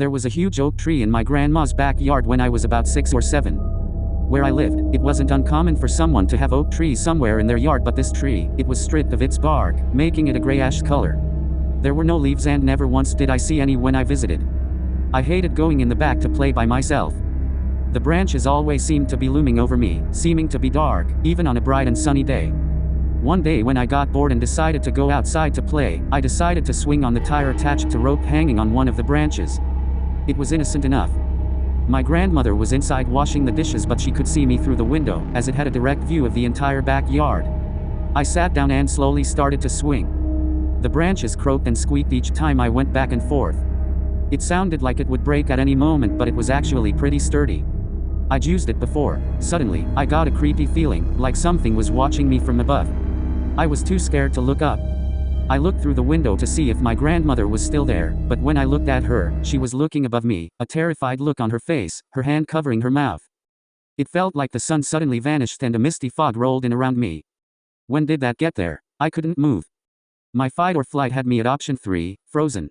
There was a huge oak tree in my grandma's backyard when I was about 6 or 7. Where I lived, it wasn't uncommon for someone to have oak trees somewhere in their yard, but this tree, it was stripped of its bark, making it a grayish color. There were no leaves and never once did I see any when I visited. I hated going in the back to play by myself. The branches always seemed to be looming over me, seeming to be dark, even on a bright and sunny day. One day when I got bored and decided to go outside to play, I decided to swing on the tire attached to rope hanging on one of the branches. It was innocent enough. My grandmother was inside washing the dishes, but she could see me through the window, as it had a direct view of the entire backyard. I sat down and slowly started to swing. The branches croaked and squeaked each time I went back and forth. It sounded like it would break at any moment, but it was actually pretty sturdy. I'd used it before. Suddenly, I got a creepy feeling, like something was watching me from above. I was too scared to look up. I looked through the window to see if my grandmother was still there, but when I looked at her, she was looking above me, a terrified look on her face, her hand covering her mouth. It felt like the sun suddenly vanished and a misty fog rolled in around me. When did that get there? I couldn't move. My fight or flight had me at option 3, frozen.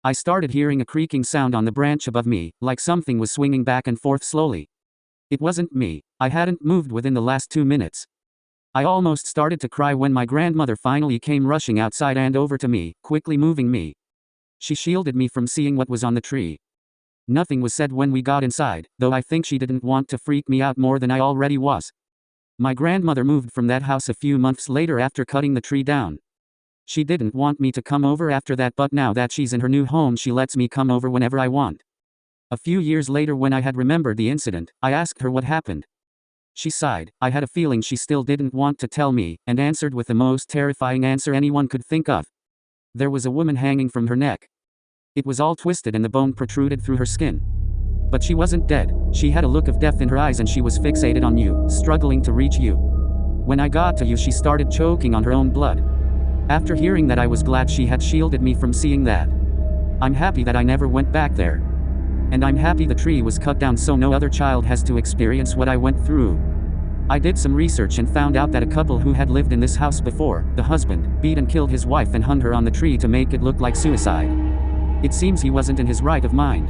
I started hearing a creaking sound on the branch above me, like something was swinging back and forth slowly. It wasn't me. I hadn't moved within the last 2 minutes. I almost started to cry when my grandmother finally came rushing outside and over to me, quickly moving me. She shielded me from seeing what was on the tree. Nothing was said when we got inside, though I think she didn't want to freak me out more than I already was. My grandmother moved from that house a few months later after cutting the tree down. She didn't want me to come over after that, but now that she's in her new home, she lets me come over whenever I want. A few years later, when I had remembered the incident, I asked her what happened. She sighed. I had a feeling she still didn't want to tell me, and answered with the most terrifying answer anyone could think of. There was a woman hanging from her neck. It was all twisted and the bone protruded through her skin. But she wasn't dead. She had a look of death in her eyes and she was fixated on you, struggling to reach you. When I got to you, she started choking on her own blood. After hearing that, I was glad she had shielded me from seeing that. I'm happy that I never went back there. And I'm happy the tree was cut down so no other child has to experience what I went through. I did some research and found out that a couple who had lived in this house before, the husband, beat and killed his wife and hung her on the tree to make it look like suicide. It seems he wasn't in his right of mind.